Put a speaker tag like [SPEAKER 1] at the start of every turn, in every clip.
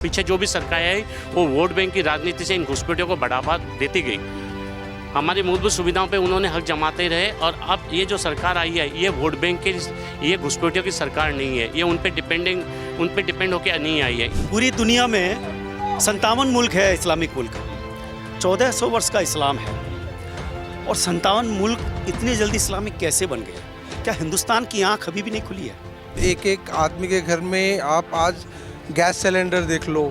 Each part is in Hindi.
[SPEAKER 1] पीछे जो भी सरकार आई वो वोट बैंक की राजनीति से इन घुसपैठियों को बढ़ावा देती गई। हमारी मूलभूत सुविधाओं पे उन्होंने हक जमाते रहे और अब ये जो सरकार आई है ये वोट बैंक के ये घुसपैठियों की सरकार नहीं है, ये उन पे डिपेंड होकर नहीं आई है।
[SPEAKER 2] पूरी दुनिया में 57 मुल्क है इस्लामिक मुल्क, 1400 वर्ष का इस्लाम है और 57 मुल्क इतनी जल्दी इस्लामिक कैसे बन गए? क्या हिंदुस्तान की आंख अभी भी नहीं खुली है?
[SPEAKER 3] एक एक आदमी के घर में आप आज गैस सिलेंडर देख लो।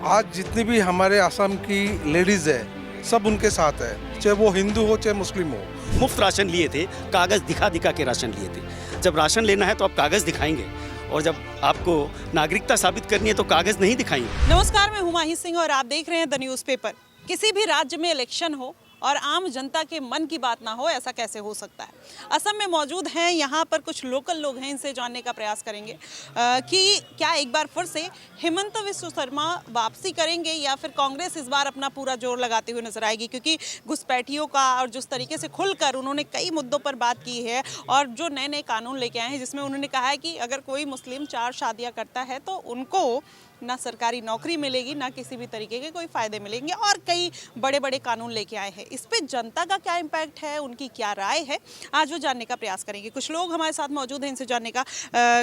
[SPEAKER 3] आज जितनी भी हमारे असम की लेडीज़ है सब उनके साथ है, चाहे वो हिंदू हो चाहे मुस्लिम हो।
[SPEAKER 2] मुफ्त राशन लिए थे, कागज़ दिखा दिखा के राशन लिए थे। जब राशन लेना है तो आप कागज़ दिखाएंगे और जब आपको नागरिकता साबित करनी है तो कागज़ नहीं दिखाएंगे।
[SPEAKER 4] नमस्कार, मैं हुमायूं सिंह और आप देख रहे हैं द न्यूज़ पेपर। किसी भी राज्य में इलेक्शन हो और आम जनता के मन की बात ना हो, ऐसा कैसे हो सकता है? असम में मौजूद हैं, यहाँ पर कुछ लोकल लोग हैं, इनसे जानने का प्रयास करेंगे कि क्या एक बार फिर से हेमंत बिस्वा शर्मा वापसी करेंगे या फिर कांग्रेस इस बार अपना पूरा जोर लगाते हुए नजर आएगी, क्योंकि घुसपैठियों का और जिस तरीके से खुलकर उन्होंने कई मुद्दों पर बात की है और जो नए नए कानून लेके आए हैं जिसमें उन्होंने कहा है कि अगर कोई मुस्लिम 4 शादियाँ करता है तो उनको ना सरकारी नौकरी मिलेगी, ना किसी भी तरीके के कोई फ़ायदे मिलेंगे और कई बड़े बड़े कानून लेके आए हैं। इस पे जनता का क्या इम्पैक्ट है, उनकी क्या राय है, आज वो जानने का प्रयास करेंगे। कुछ लोग हमारे साथ मौजूद हैं, इनसे जानने का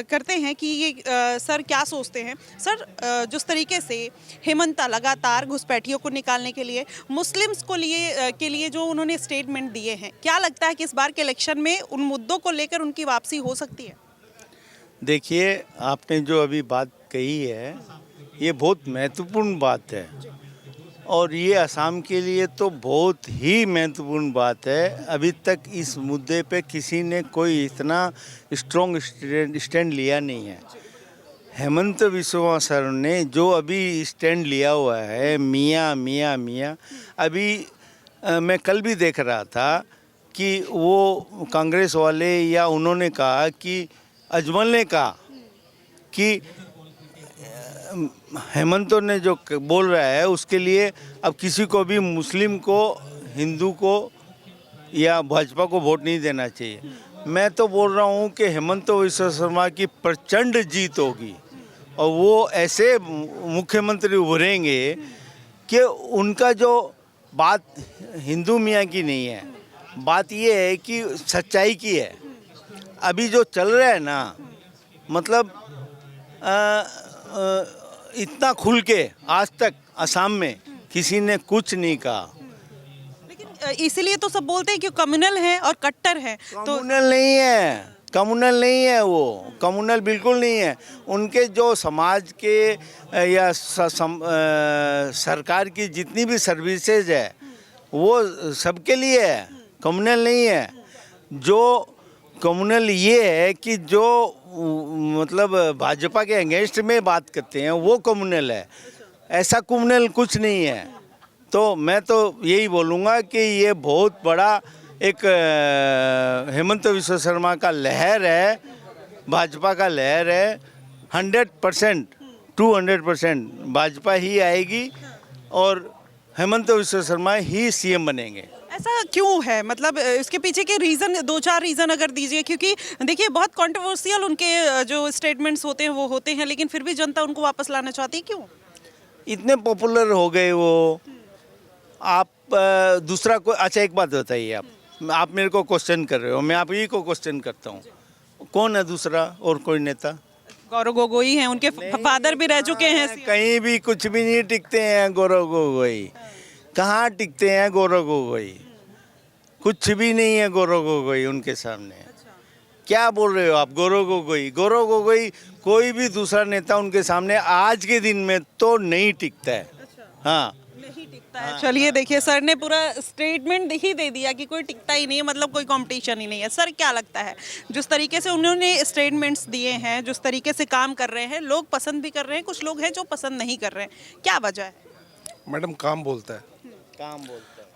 [SPEAKER 4] करते हैं कि ये सर क्या सोचते हैं। सर, जिस तरीके से हेमंत लगातार घुसपैठियों को निकालने के लिए मुस्लिम्स के लिए जो उन्होंने स्टेटमेंट दिए हैं, क्या लगता है कि इस बार के इलेक्शन में उन मुद्दों को लेकर उनकी वापसी हो सकती है?
[SPEAKER 5] देखिए, आपने जो अभी बात कही है ये बहुत महत्वपूर्ण बात है और ये असम के लिए तो बहुत ही महत्वपूर्ण बात है। अभी तक इस मुद्दे पे किसी ने कोई इतना स्ट्रॉन्ग स्टैंड लिया नहीं है। हेमंत बिस्वा शर्मा ने जो अभी स्टैंड लिया हुआ है, मियाँ अभी मैं कल भी देख रहा था कि वो कांग्रेस वाले या उन्होंने कहा कि अजमल ने कहा कि हेमंत ने जो बोल रहा है उसके लिए अब किसी को भी मुस्लिम को, हिंदू को या भाजपा को वोट नहीं देना चाहिए। मैं तो बोल रहा हूँ कि हेमंत बिस्वा शर्मा की प्रचंड जीत होगी और वो ऐसे मुख्यमंत्री उभरेंगे कि उनका जो बात हिंदू मियाँ की नहीं है, बात ये है कि सच्चाई की है। अभी जो चल रहा है ना, मतलब इतना खुल के आज तक असम में किसी ने कुछ नहीं कहा।
[SPEAKER 4] लेकिन इसीलिए तो सब बोलते हैं कि कम्युनल है और कट्टर है।
[SPEAKER 5] कम्युनल नहीं है, वो कम्युनल बिल्कुल नहीं है। उनके जो समाज के या सरकार की जितनी भी सर्विसेज है वो सबके लिए है, कम्युनल नहीं है। जो कम्युनल ये है कि जो मतलब भाजपा के अगेंस्ट में बात करते हैं वो कम्युनल है, ऐसा कम्युनल कुछ नहीं है। तो मैं तो यही बोलूँगा कि ये बहुत बड़ा एक हेमंत बिस्वा शर्मा का लहर है, भाजपा का लहर है। 100% 200% भाजपा ही आएगी और हेमंत बिस्वा शर्मा ही सीएम बनेंगे।
[SPEAKER 4] ऐसा क्यों है? मतलब इसके पीछे के रीज़न, 2-4 रीज़न अगर दीजिए, क्योंकि देखिए बहुत कंट्रोवर्शियल उनके जो स्टेटमेंट्स होते हैं वो होते हैं, लेकिन फिर भी जनता उनको वापस लाना चाहती है। क्यों
[SPEAKER 5] इतने पॉपुलर हो गए वो? आप दूसरा कोई, अच्छा एक बात बताइए, आप मेरे को क्वेश्चन कर रहे हो, मैं आप ही को क्वेश्चन करता हूँ, कौन है दूसरा और कोई नेता?
[SPEAKER 4] गौरव गोगोई हैं, उनके फादर भी रह चुके हैं।
[SPEAKER 5] कहीं भी कुछ भी नहीं टिकते हैं गौरव गोगोई। कहाँ टिकते हैं गौरव गोगोई? कुछ भी नहीं है गौरव गोगोई उनके सामने। क्या बोल रहे हो आप? गौरव गोगोई कोई भी दूसरा नेता उनके सामने आज के दिन में तो नहीं टिकता है। हाँ,
[SPEAKER 4] नहीं टिकता है। चलिए देखिए, सर ने पूरा स्टेटमेंट ही दे दिया कि कोई टिकता ही नहीं है, मतलब कोई कंपटीशन ही नहीं है। सर, क्या लगता है जिस तरीके से उन्होंने स्टेटमेंट्स दिए हैं, जिस तरीके से काम कर रहे हैं, लोग पसंद भी कर रहे हैं, कुछ लोग हैं जो पसंद नहीं कर रहे हैं, क्या वजह है?
[SPEAKER 3] मैडम, काम बोलता है।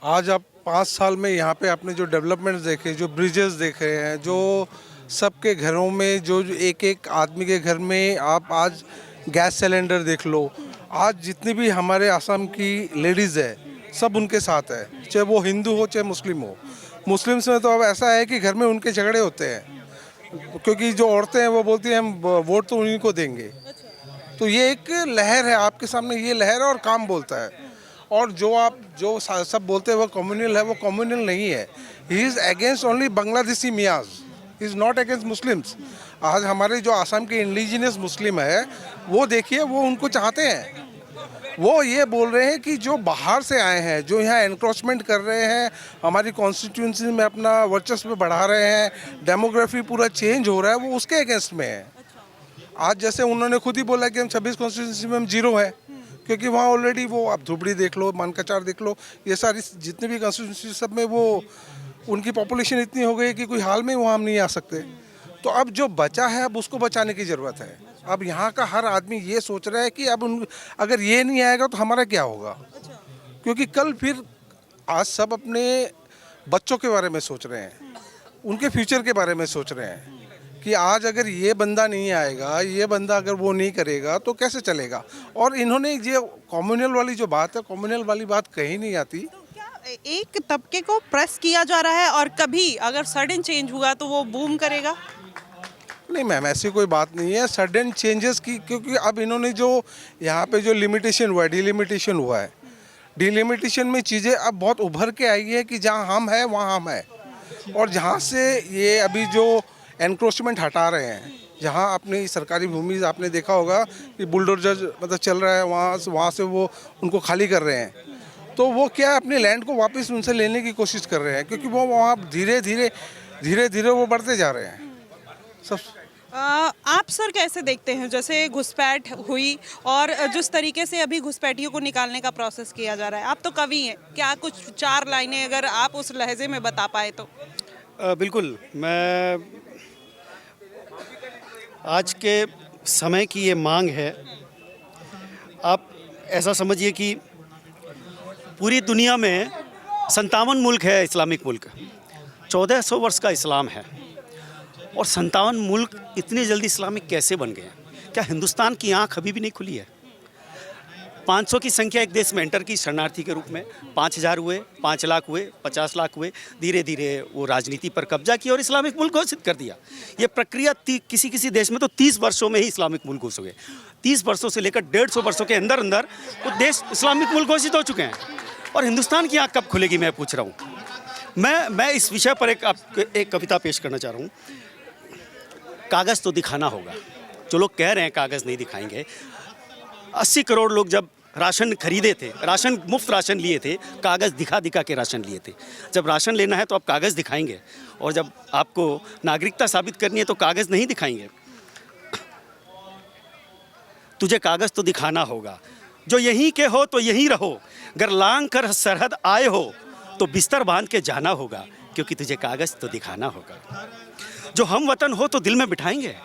[SPEAKER 3] आज आप 5 साल में यहाँ पे आपने जो डेवलपमेंट्स देखे, जो ब्रिजेस देखे हैं, जो सबके घरों में जो एक एक आदमी के घर में आप आज गैस सिलेंडर देख लो। आज जितनी भी हमारे असम की लेडीज़ है सब उनके साथ है, चाहे वो हिंदू हो चाहे मुस्लिम हो। मुस्लिम्स में तो अब ऐसा है कि घर में उनके झगड़े होते हैं, क्योंकि जो औरतें हैं वो बोलती हैं हम वोट तो उन्हीं को देंगे। तो ये एक लहर है आपके सामने, ये लहर है और काम बोलता है। और जो सब बोलते हैं वो कम्युनल है, वो कम्युनल नहीं है। He is against only Bangladeshi मियाज, he is not against Muslims. आज हमारे जो आसाम के इंडिजिनियस मुस्लिम है वो देखिए, वो उनको चाहते हैं। वो ये बोल रहे हैं कि जो बाहर से आए हैं, जो यहाँ एनक्रोचमेंट कर रहे हैं, हमारी कॉन्स्टिट्यूंसी में अपना वर्चस्व बढ़ा रहे हैं, डेमोग्राफी पूरा चेंज हो रहा है, वो उसके अगेंस्ट में है। आज जैसे उन्होंने खुद ही बोला कि हम 26 कॉन्स्टिट्यूंसी में हम 0 हैं, क्योंकि वहाँ ऑलरेडी वो आप धुबड़ी देख लो, मानकाचार देख लो, ये सारी जितने भी कॉन्स्टिट्यूंसी सब में वो उनकी पॉपुलेशन इतनी हो गई कि कोई हाल में वहाँ हम नहीं आ सकते। तो अब जो बचा है अब उसको बचाने की ज़रूरत है। अब यहाँ का हर आदमी ये सोच रहा है कि अब अगर ये नहीं आएगा तो हमारा क्या होगा, क्योंकि कल फिर आज सब अपने बच्चों के बारे में सोच रहे हैं, उनके फ्यूचर के बारे में सोच रहे हैं कि आज अगर ये बंदा नहीं आएगा, ये बंदा अगर वो नहीं करेगा तो कैसे चलेगा। और इन्होंने ये कम्युनल वाली जो बात है, कम्युनल वाली बात कहीं नहीं आती।
[SPEAKER 4] एक तबके को प्रेस किया जा रहा है और कभी अगर सडन चेंज हुआ तो वो बूम करेगा?
[SPEAKER 3] नहीं मैम, ऐसी कोई बात नहीं है सडन चेंजेस की, क्योंकि अब इन्होंने जो यहाँ पे जो लिमिटेशन हुआ है, डिलिमिटेशन हुआ है, डिलिमिटेशन में चीज़ें अब बहुत उभर के आई है कि जहाँ हम हैं वहाँ हम हैं। और जहाँ से ये अभी जो एनक्रोचमेंट हटा रहे हैं, जहाँ अपनी सरकारी भूमि आपने देखा होगा कि बुलडोजर मतलब चल रहा है, वहाँ से वो उनको खाली कर रहे हैं। तो वो क्या अपने लैंड को वापस उनसे लेने की कोशिश कर रहे हैं, क्योंकि वो वहाँ धीरे धीरे वो बढ़ते जा रहे हैं सब।
[SPEAKER 4] आप सर कैसे देखते हैं, जैसे घुसपैठ हुई और जिस तरीके से अभी घुसपैठियों को निकालने का प्रोसेस किया जा रहा है, आप तो कवि हैं, क्या कुछ 4 लाइनें अगर आप उस लहजे में बता पाए तो?
[SPEAKER 2] बिल्कुल, मैं आज के समय की ये मांग है। आप ऐसा समझिए कि पूरी दुनिया में 57 मुल्क है इस्लामिक मुल्क, 1400 वर्ष का इस्लाम है, और 57 मुल्क इतनी जल्दी इस्लामिक कैसे बन गए? क्या हिंदुस्तान की आंख अभी भी नहीं खुली है? 500 की संख्या एक देश में एंटर की शरणार्थी के रूप में, 5000 हुए, 5 लाख हुए, 50 लाख हुए, धीरे धीरे वो राजनीति पर कब्जा किया और इस्लामिक मुल्क घोषित कर दिया। ये प्रक्रिया किसी देश में तो 30 वर्षों में ही इस्लामिक मुल्क घोषित हो गए। 30 वर्षों से लेकर 150 वर्षों के अंदर वो देश इस्लामिक मुल्क घोषित हो चुके हैं। और हिंदुस्तान की आंख कब खुलेगी, मैं पूछ रहा हूँ। मैं इस विषय पर एक कविता पेश करना चाह रहा हूँ। कागज़ तो दिखाना होगा। जो लोग कह रहे हैं कागज़ नहीं दिखाएंगे, 80 करोड़ लोग जब राशन खरीदे थे, मुफ्त राशन लिए थे, कागज़ दिखा के राशन लिए थे। जब राशन लेना है तो आप कागज़ दिखाएंगे, और जब आपको नागरिकता साबित करनी है तो कागज़ नहीं दिखाएंगे। तुझे कागज़ तो दिखाना होगा, जो यहीं के हो तो यहीं रहो, अगर लांग कर सरहद आए हो तो बिस्तर बांध के जाना होगा, क्योंकि तुझे कागज़ तो दिखाना होगा। जो हम वतन हो तो दिल में बिठाएंगे,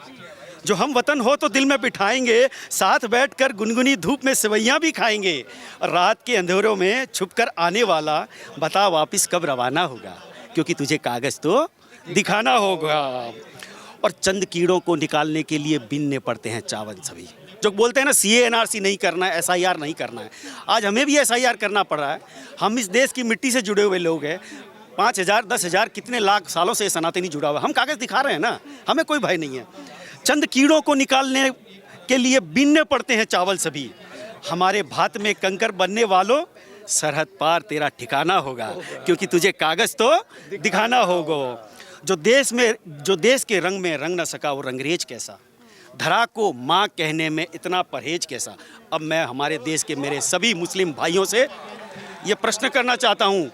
[SPEAKER 2] जो हम वतन हो तो दिल में बिठाएंगे, साथ बैठकर गुनगुनी धूप में सेवैयाँ भी खाएंगे, और रात के अंधेरों में छुपकर आने वाला बता वापस कब रवाना होगा, क्योंकि तुझे कागज़ तो दिखाना होगा। और चंद कीड़ों को निकालने के लिए बीनने पड़ते हैं चावल सभी। जो बोलते हैं ना CA NRC नहीं करना है, SIR नहीं करना है, आज हमें भी SIR करना पड़ रहा है। हम इस देश की मिट्टी से जुड़े हुए लोग हैं। 5000 10,000 कितने लाख सालों से सनातनी जुड़ा हुआ, हम कागज़ दिखा रहे हैं ना, हमें कोई भय नहीं है। चंद कीड़ों को निकालने के लिए बीनने पड़ते हैं चावल सभी। हमारे भात में कंकर बनने वालों, सरहद पार तेरा ठिकाना होगा, क्योंकि तुझे कागज़ तो दिखाना होगा। जो देश के रंग में रंग न सका वो रंगरेज कैसा, धरा को माँ कहने में इतना परहेज कैसा। अब मैं हमारे देश के मेरे सभी मुस्लिम भाइयों से ये प्रश्न करना चाहता हूँ,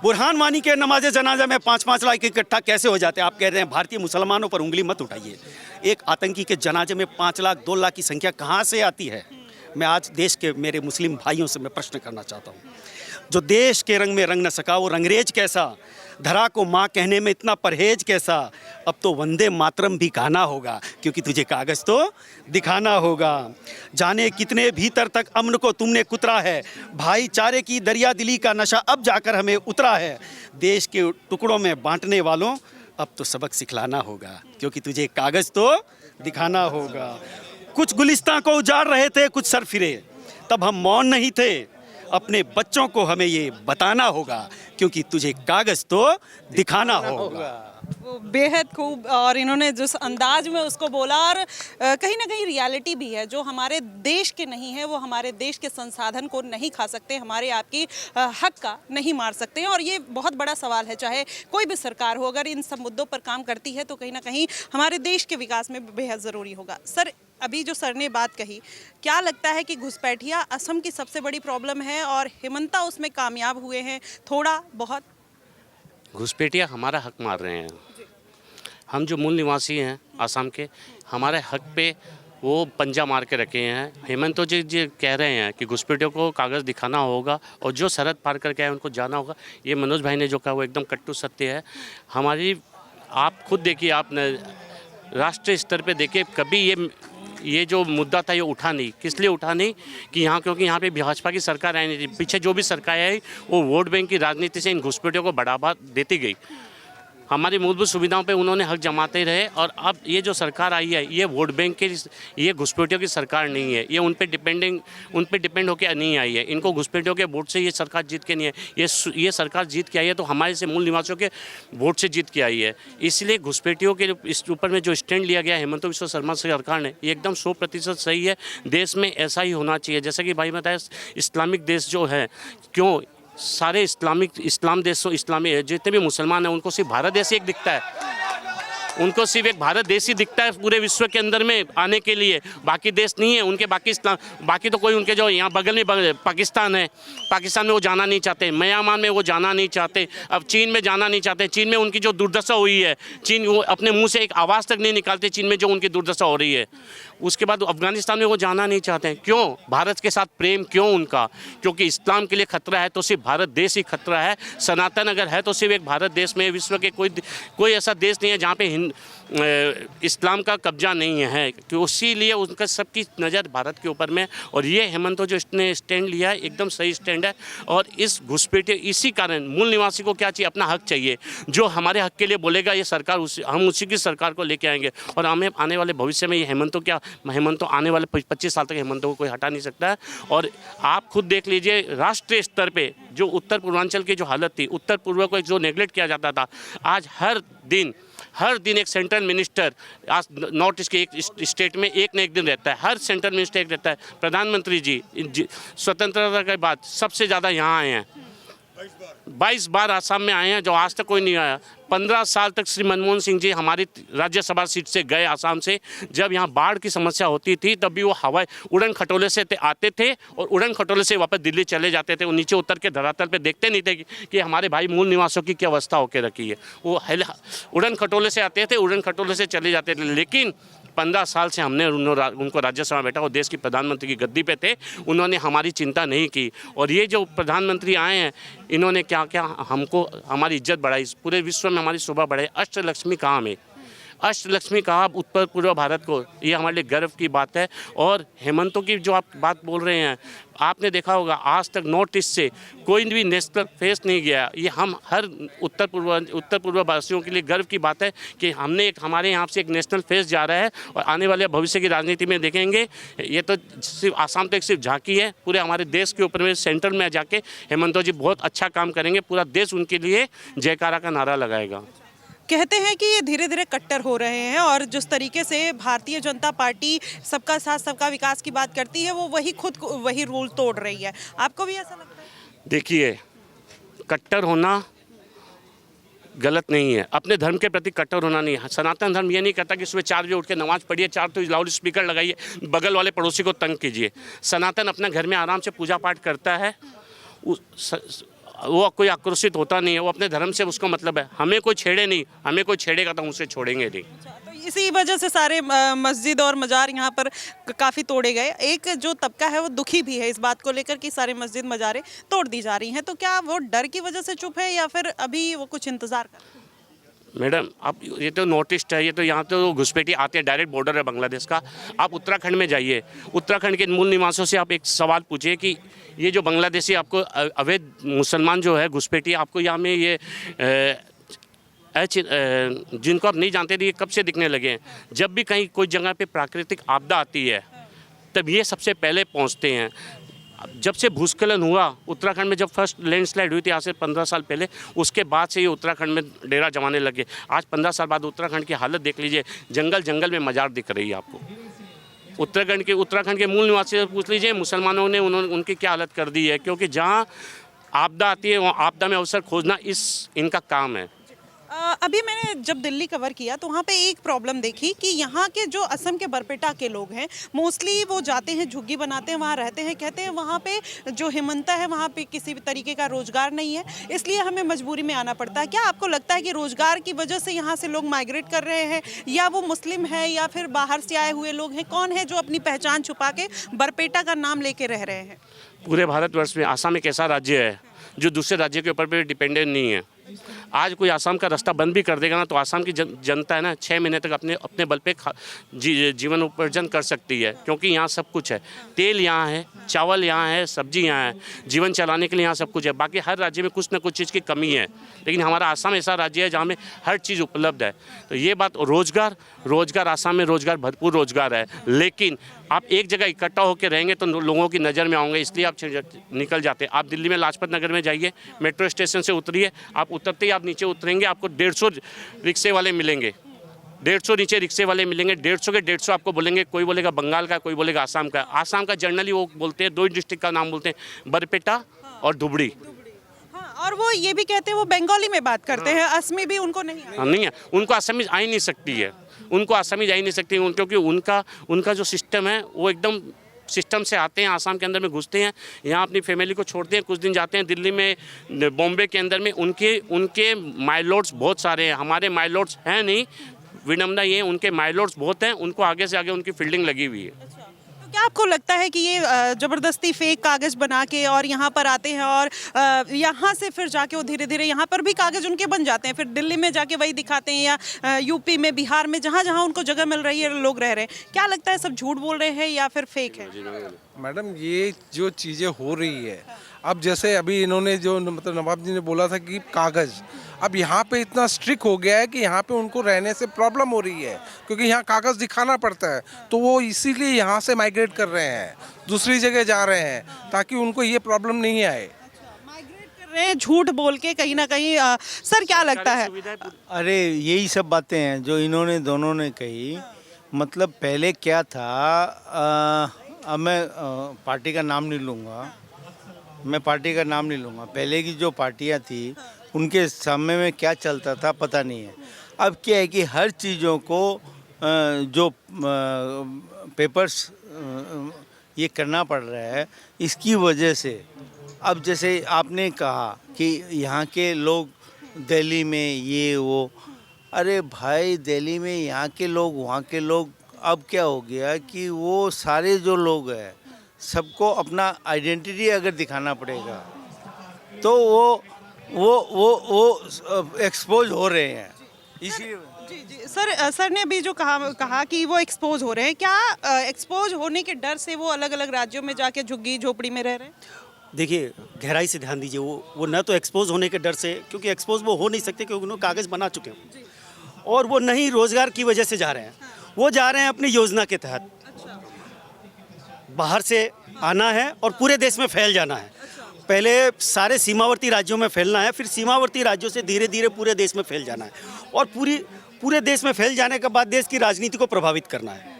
[SPEAKER 2] बुरहान वानी के नमाज जनाजा में 5-5 लाख इकट्ठा कैसे हो जाते हैं? आप कह रहे हैं भारतीय मुसलमानों पर उंगली मत उठाइए। एक आतंकी के जनाजे में 5 लाख 2 लाख की संख्या कहाँ से आती है? मैं आज देश के मेरे मुस्लिम भाइयों से मैं प्रश्न करना चाहता हूँ, जो देश के रंग में रंग न सका वो रंगरेज कैसा, धरा को माँ कहने में इतना परहेज कैसा। अब तो वंदे मातरम भी गाना होगा, क्योंकि तुझे कागज़ तो दिखाना होगा। जाने कितने भीतर तक अमन को तुमने कुतरा है, भाईचारे की दरिया दिली का नशा अब जाकर हमें उतरा है। देश के टुकड़ों में बांटने वालों, अब तो सबक सिखलाना होगा, क्योंकि तुझे कागज़ तो दिखाना होगा। कुछ गुलिस्तां को उजाड़ रहे थे, कुछ सर फिरे, तब हम मौन नहीं थे। अपने बच्चों को हमें ये बताना होगा, क्योंकि तुझे कागज़ तो दिखाना होगा।
[SPEAKER 4] वो बेहद खूब, और इन्होंने जिस अंदाज में उसको बोला, और कहीं ना कहीं रियलिटी भी है, जो हमारे देश के नहीं है वो हमारे देश के संसाधन को नहीं खा सकते, हमारे आपकी हक का नहीं मार सकते हैं। और ये बहुत बड़ा सवाल है, चाहे कोई भी सरकार हो, अगर इन सब मुद्दों पर काम करती है तो कहीं ना कहीं हमारे देश के विकास में बेहद ज़रूरी होगा। सर, अभी जो सर ने बात कही, क्या लगता है कि घुसपैठिया असम की सबसे बड़ी प्रॉब्लम है और हिमंता उसमें कामयाब हुए हैं थोड़ा बहुत?
[SPEAKER 1] घुसपैठिया हमारा हक मार रहे हैं। हम जो मूल निवासी हैं आसाम के, हमारे हक पे वो पंजा मार के रखे हैं। हेमंत जी कह रहे हैं कि घुसपैठियों को कागज़ दिखाना होगा और जो सरहद पार करके आए उनको जाना होगा। ये मनोज भाई ने जो कहा वो एकदम कट्टू सत्य है। हमारी, आप खुद देखिए, आप राष्ट्रीय स्तर पे देखिए, कभी ये जो मुद्दा था ये उठा नहीं। किस लिए उठा नहीं? कि यहाँ, क्योंकि यहाँ पे भाजपा की सरकार आई नहीं थी। पीछे जो भी सरकार आई वो वोट बैंक की राजनीति से इन घुसपैठियों को बढ़ावा देती गई। हमारी मूलभूत सुविधाओं पे उन्होंने हक जमाते रहे, और अब ये जो सरकार आई है ये वोट बैंक के, ये घुसपैठियों की सरकार नहीं है। ये उन पे डिपेंड होकर नहीं आई है। इनको घुसपैठियों के वोट से ये सरकार जीत के नहीं है। ये सरकार जीत के आई है तो हमारे से मूल निवासियों के वोट से जीत के आई है। इसलिए घुसपैठियों के इस ऊपर में जो स्टैंड लिया गया हेमंत बिस्वा शर्मा सरकार ने, ये एकदम 100% सही है। देश में ऐसा ही होना चाहिए। जैसा कि भाई बताया, इस्लामिक देश जो है, क्यों सारे इस्लाम देशों, इस्लामी जितने भी मुसलमान हैं उनको सिर्फ भारत देश ही एक दिखता है। उनको सिर्फ एक भारत देश ही दिखता है पूरे विश्व के अंदर में आने के लिए, बाकी देश नहीं है उनके। बाकी तो कोई उनके जो यहाँ बगल में पाकिस्तान है, पाकिस्तान में वो जाना नहीं चाहते, म्यांमार में वो जाना नहीं चाहते, अब चीन में जाना नहीं चाहते। चीन में उनकी जो दुर्दशा हुई है, चीन वो अपने मुंह से एक आवाज़ तक नहीं निकालते चीन में जो उनकी दुर्दशा हो रही है। उसके बाद अफगानिस्तान में वो जाना नहीं चाहते हैं। क्यों? भारत के साथ प्रेम क्यों उनका? क्योंकि इस्लाम के लिए खतरा है तो सिर्फ भारत देश ही खतरा है। सनातन अगर है तो सिर्फ एक भारत देश में, विश्व के कोई ऐसा देश नहीं है जहाँ पे इस्लाम का कब्जा नहीं है। कि इसीलिए उनका सबकी नज़र भारत के ऊपर में। और ये हेमंत जो इसने स्टैंड लिया है एकदम सही स्टैंड है। और इस घुसपैठिए, इसी कारण मूल निवासी को क्या चाहिए? अपना हक चाहिए। जो हमारे हक के लिए बोलेगा ये सरकार, हम उसी की सरकार को लेके आएंगे। और हमें आने वाले भविष्य में ये हेमंत आने वाले 25 साल तक हेमंत को कोई हटा नहीं सकता है। और आप खुद देख लीजिए, राष्ट्रीय स्तर पे जो उत्तर पूर्वांचल की जो हालत थी, उत्तर पूर्व को जो नेग्लेक्ट किया जाता था, आज हर दिन एक सेंट्रल मिनिस्टर, आज नॉर्थ ईस्ट के एक स्टेट में एक न एक दिन रहता है। हर सेंट्रल मिनिस्टर एक रहता है। प्रधानमंत्री जी स्वतंत्रता के बाद सबसे ज़्यादा यहाँ आए हैं। 22 बार आसाम में आए हैं, जो आज तक कोई नहीं आया। 15 साल तक श्री मनमोहन सिंह जी हमारी राज्यसभा सीट से गए आसाम से। जब यहाँ बाढ़ की समस्या होती थी तब भी वो हवाई उड़न खटोले से आते थे और उड़न खटोले से वापस दिल्ली चले जाते थे। वो नीचे उतर के धरातल पे देखते नहीं थे कि हमारे भाई मूल निवासियों की क्या अवस्था होकर रखी है। वो उड़न खटोले से आते थे, उड़न खटोले से चले जाते थे। लेकिन 15 साल से हमने उनको राज्यसभा में बैठा, वो देश की प्रधानमंत्री की गद्दी पे थे, उन्होंने हमारी चिंता नहीं की। और ये जो प्रधानमंत्री आए हैं, इन्होंने क्या क्या हमको, हमारी इज्जत बढ़ाई, पूरे विश्व में हमारी शोभा बढ़ाई। अष्टलक्ष्मी कहा हमें, अष्टलक्ष्मी कहा उत्तर पूर्व भारत को, ये हमारे लिए गर्व की बात है। और हेमंतों की जो आप बात बोल रहे हैं, आपने देखा होगा आज तक नॉर्थ ईस्ट से कोई भी नेशनल फेस नहीं गया। ये हम हर उत्तर पूर्व वासियों के लिए गर्व की बात है कि हमारे यहाँ से एक नेशनल फेस जा रहा है। और आने वाले भविष्य की राजनीति में देखेंगे, ये तो सिर्फ आसाम तक सिर्फ झांकी है, पूरे हमारे देश के ऊपर में सेंट्रल में जाके हेमंत जी बहुत अच्छा काम करेंगे। पूरा देश उनके लिए जयकारा का नारा लगाएगा।
[SPEAKER 4] कहते हैं कि ये धीरे धीरे कट्टर हो रहे हैं, और जिस तरीके से भारतीय जनता पार्टी सबका साथ सबका विकास की बात करती है, वो वही रूल तोड़ रही है। आपको भी ऐसा लगता है?
[SPEAKER 1] देखिए, कट्टर होना गलत नहीं है, अपने धर्म के प्रति कट्टर होना नहीं है। सनातन धर्म ये नहीं कहता कि सुबह 4 बजे उठ के नमाज पढ़िए, 4 तो लाउड स्पीकर लगाइए, बगल वाले पड़ोसी को तंग कीजिए। सनातन अपना घर में आराम से पूजा पाठ करता है, वो कोई आक्रोशित होता नहीं है, वो अपने धर्म से उसको मतलब है। हमें कोई छेड़े नहीं, हमें कोई छेड़ेगा तो हम उसे छोड़ेंगे नहीं।
[SPEAKER 4] तो इसी वजह से सारे मस्जिद और मज़ार यहाँ पर काफ़ी तोड़े गए। एक जो तबका है वो दुखी भी है इस बात को लेकर कि सारे मस्जिद मज़ारें तोड़ दी जा रही हैं। तो क्या वो डर की वजह से चुप है या फिर अभी वो कुछ इंतज़ार कर रहे हैं?
[SPEAKER 1] मैडम, आप ये तो नॉर्थ ईस्ट है, ये तो यहाँ तो घुसपैठी आते हैं, डायरेक्ट बॉर्डर है बांग्लादेश का। आप उत्तराखंड में जाइए, उत्तराखंड के मूल निवासियों से आप एक सवाल पूछिए कि ये जो बांग्लादेशी आपको अवैध मुसलमान जो है घुसपैठी, आपको यहाँ में ये जिनको आप नहीं जानते थे, ये कब से दिखने लगे हैं? जब भी कहीं कोई जगह पे प्राकृतिक आपदा आती है तब ये सबसे पहले पहुँचते हैं। जब से भूस्खलन हुआ उत्तराखंड में, जब फर्स्ट लैंडस्लाइड हुई थी आज से 15 साल पहले, उसके बाद से ये उत्तराखंड में डेरा जमाने लगे। आज 15 साल बाद उत्तराखंड की हालत देख लीजिए, जंगल जंगल में मजार दिख रही है आपको। उत्तराखंड के मूल निवासी से पूछ लीजिए मुसलमानों ने उनकी क्या हालत कर दी है, क्योंकि जहाँ आपदा आती है वहाँ आपदा में अवसर खोजना इनका काम है।
[SPEAKER 4] अभी मैंने जब दिल्ली कवर किया तो वहाँ पे एक प्रॉब्लम देखी कि यहाँ के जो असम के बरपेटा के लोग हैं मोस्टली वो जाते हैं, झुग्गी बनाते हैं, वहाँ रहते हैं, कहते हैं वहाँ पे जो हिमंता है वहाँ पे किसी भी तरीके का रोजगार नहीं है, इसलिए हमें मजबूरी में आना पड़ता है। क्या आपको लगता है कि रोजगार की वजह से यहाँ से लोग माइग्रेट कर रहे हैं, या वो मुस्लिम है या फिर बाहर से आए हुए लोग हैं? कौन है जो अपनी पहचान छुपा के बरपेटा का नाम लेके रह रहे हैं?
[SPEAKER 1] पूरे भारतवर्ष में आसाम एक ऐसा राज्य है जो दूसरे राज्य के ऊपर भी डिपेंडेंट नहीं है। आज कोई आसाम का रास्ता बंद भी कर देगा ना तो आसाम की जनता है ना 6 महीने तक अपने बल पे जीवन उपार्जन कर सकती है, क्योंकि यहाँ सब कुछ है। तेल यहाँ है, चावल यहाँ है, सब्जी यहाँ है, जीवन चलाने के लिए यहाँ सब कुछ है। बाकी हर राज्य में कुछ ना कुछ चीज़ की कमी है, लेकिन हमारा आसाम ऐसा राज्य है जहाँ में हर चीज़ उपलब्ध है। तो ये बात रोजगार आसाम में रोजगार भरपूर रोजगार है, लेकिन आप एक जगह इकट्ठा होकर रहेंगे तो लोगों की नज़र में आओगे, इसलिए आप निकल जाते हैं। आप दिल्ली में लाजपत नगर में जाइए, मेट्रो स्टेशन से उतरिए, आप उतरते ही आप नीचे उतरेंगे आपको 150 रिक्शे वाले मिलेंगे, 150 नीचे रिक्शे वाले मिलेंगे। 150 के 150 आपको बोलेंगे, कोई बोलेगा बंगाल का, कोई बोलेगा आसाम का। आसाम का जनरली वो बोलते हैं, 2 डिस्ट्रिक्ट का नाम बोलते हैं, बरपेटा और धुबरी।
[SPEAKER 4] और वो ये भी कहते हैं वो बंगाली में बात करते हैं, असमी भी उनको नहीं
[SPEAKER 1] है, उनको असमी आ ही नहीं सकती है, उनको असमी जा ही नहीं सकती, क्योंकि उनका जो सिस्टम है वो एकदम सिस्टम से आते हैं, आसाम के अंदर में घुसते हैं, यहाँ अपनी फैमिली को छोड़ते हैं, कुछ दिन जाते हैं दिल्ली में, बॉम्बे के अंदर में। उनके माइलॉर्ड्स बहुत सारे हैं, हमारे माइलॉर्ड्स हैं नहीं, विडम्बना ये उनके माइलॉर्ड्स बहुत हैं, उनको आगे से आगे उनकी फील्डिंग लगी हुई है।
[SPEAKER 4] तो क्या आपको लगता है कि ये ज़बरदस्ती फेक कागज़ बना के और यहाँ पर आते हैं और यहाँ से फिर जाके वो धीरे धीरे यहाँ पर भी कागज़ उनके बन जाते हैं, फिर दिल्ली में जाके वही दिखाते हैं, या यूपी में, बिहार में, जहाँ जहाँ उनको जगह मिल रही है लोग रह रहे हैं? क्या लगता है सब झूठ बोल रहे हैं या फिर फेक है?
[SPEAKER 3] मैडम ये जो चीज़ें हो रही है, अब जैसे अभी इन्होंने जो मतलब नवाब जी ने बोला था कि कागज़, अब यहाँ पे इतना स्ट्रिक्ट हो गया है कि यहाँ पे उनको रहने से प्रॉब्लम हो रही है, क्योंकि यहाँ कागज़ दिखाना पड़ता है, तो वो इसीलिए यहाँ से माइग्रेट कर रहे हैं, दूसरी जगह जा रहे हैं ताकि उनको ये प्रॉब्लम नहीं आए।
[SPEAKER 4] माइग्रेट कर रहे हैं झूठ बोल के कहीं ना कहीं। सर क्या लगता है?
[SPEAKER 5] अरे यही सब बातें हैं जो इन्होंने दोनों ने कही। मतलब पहले क्या था, अब मैं पार्टी का नाम नहीं लूँगा, पहले की जो पार्टियाँ थी उनके सामने में क्या चलता था पता नहीं है। अब क्या है कि हर चीज़ों को जो पेपर्स ये करना पड़ रहा है, इसकी वजह से अब जैसे आपने कहा कि यहाँ के लोग दिल्ली में ये वो, अरे भाई दिल्ली में यहाँ के लोग, वहाँ के लोग, अब क्या हो गया कि वो सारे जो लोग हैं सबको अपना आइडेंटिटी अगर दिखाना पड़ेगा तो वो एक्सपोज हो रहे हैं। इसीलिए
[SPEAKER 4] जी सर ने अभी जो कहा कि वो एक्सपोज हो रहे हैं, क्या एक्सपोज होने के डर से वो अलग अलग राज्यों में जाके झुग्गी झोपड़ी में रह रहे हैं?
[SPEAKER 2] देखिए गहराई से ध्यान दीजिए, वो न तो एक्सपोज होने के डर से, क्योंकि एक्सपोज वो हो नहीं सकते क्योंकि उन्होंने कागज़ बना चुके हैं, और वो नहीं रोज़गार की वजह से जा रहे हैं, वो जा रहे हैं अपनी योजना के तहत। बाहर से आना है और पूरे देश में फैल जाना है। पहले सारे सीमावर्ती राज्यों में फैलना है, फिर सीमावर्ती राज्यों से धीरे धीरे पूरे देश में फैल जाना है, और पूरे देश में फैल जाने के बाद देश की राजनीति को प्रभावित करना है।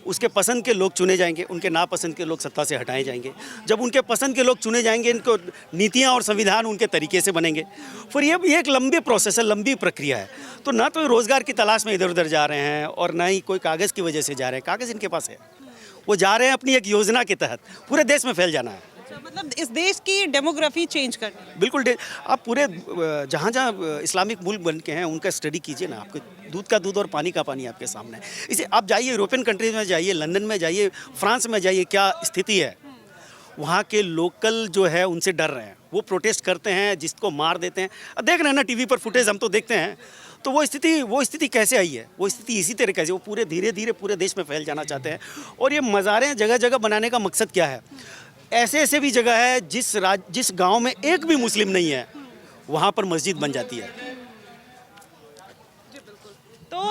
[SPEAKER 2] उसके पसंद के लोग चुने जाएंगे, उनके नापसंद के लोग सत्ता से हटाए जाएंगे। जब उनके पसंद के लोग चुने जाएंगे, इनको नीतियाँ और संविधान उनके तरीके से बनेंगे। फिर ये एक लंबी प्रोसेस है, लंबी प्रक्रिया है। तो ना तो रोज़गार की तलाश में इधर उधर जा रहे हैं और ना ही कोई कागज़ की वजह से जा रहे हैं। कागज़ इनके पास है, वो जा रहे हैं अपनी एक योजना के तहत, पूरे देश में फैल जाना है।
[SPEAKER 4] मतलब इस देश की डेमोग्राफी चेंज करनी है।
[SPEAKER 2] बिल्कुल। आप पूरे जहाँ जहाँ इस्लामिक मुल्क बन के हैं उनका स्टडी कीजिए ना, आपके दूध का दूध और पानी का पानी आपके सामने है। इसे आप जाइए यूरोपियन कंट्रीज में जाइए, लंदन में जाइए, फ्रांस में जाइए, क्या स्थिति है। वहाँ के लोकल जो है उनसे डर रहे हैं, वो प्रोटेस्ट करते हैं, जिसको मार देते हैं। देख रहे हैं ना टीवी पर फुटेज, हम तो देखते हैं। तो वो स्थिति कैसे आई है? वो स्थिति इसी तरीके से, वो पूरे धीरे धीरे पूरे देश में फैल जाना चाहते हैं। और ये मज़ारें जगह जगह बनाने का मकसद क्या है? ऐसे भी जगह है जिस गांव में एक भी मुस्लिम नहीं है, वहाँ पर मस्जिद बन जाती है।
[SPEAKER 4] तो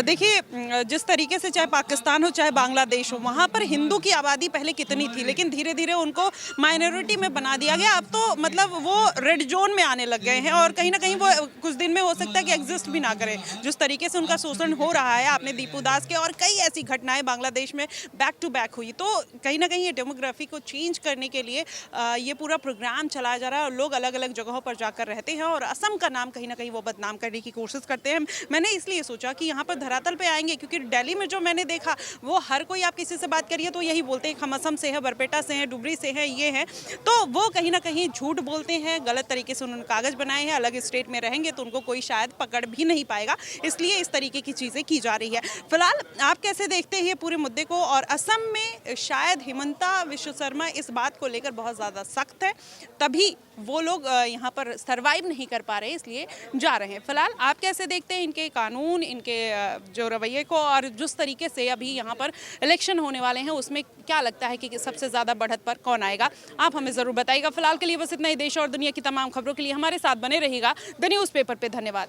[SPEAKER 4] देखिए जिस तरीके से चाहे पाकिस्तान हो चाहे बांग्लादेश हो, वहाँ पर हिंदू की आबादी पहले कितनी थी, लेकिन धीरे धीरे उनको माइनॉरिटी में बना दिया गया। अब तो मतलब वो रेड जोन में आने लग गए हैं और कहीं ना कहीं वो कुछ दिन में हो सकता है कि एग्जिस्ट भी ना करें। जिस तरीके से उनका शोषण हो रहा है, आपने दीपू दास के और कई ऐसी घटनाएं बांग्लादेश में बैक टू बैक हुई, तो कहीं ना कहीं ये डेमोग्राफी को चेंज करने के लिए ये पूरा प्रोग्राम चलाया जा रहा है और लोग अलग अलग जगहों पर जाकर रहते हैं और असम का नाम कहीं ना कहीं वो बदनाम करने की कोशिश करते हैं। मैंने इसलिए सोचा कि यहाँ पर धरातल पे आएंगे, क्योंकि दिल्ली में जो मैंने देखा वो हर कोई, आप किसी से बात करिए तो यही बोलते हैं हम असम से हैं, बरपेटा से हैं, डुबरी से हैं, ये हैं, तो वो कहीं ना कहीं झूठ बोलते हैं, गलत तरीके से उन्होंने कागज बनाए हैं। अलग स्टेट में रहेंगे तो उनको कोई शायद पकड़ भी नहीं पाएगा, इसलिए इस तरीके की चीज़ें की जा रही है। फिलहाल आप कैसे देखते हैं पूरे मुद्दे को? और असम में शायद हिमंता विश्व शर्मा इस बात को लेकर बहुत ज़्यादा सख्त है, तभी वो लोग यहाँ पर सरवाइव नहीं कर पा रहे, इसलिए जा रहे हैं। फिलहाल आप कैसे देखते हैं इनके कानून, इनके जो रवैये को, और जिस तरीके से अभी यहाँ पर इलेक्शन होने वाले हैं उसमें क्या लगता है कि सबसे ज़्यादा बढ़त पर कौन आएगा? आप हमें ज़रूर बताइएगा। फिलहाल के लिए बस इतना ही। देश और दुनिया की तमाम खबरों के लिए हमारे साथ बने रहिएगा द न्यूज़ पेपर पे। धन्यवाद।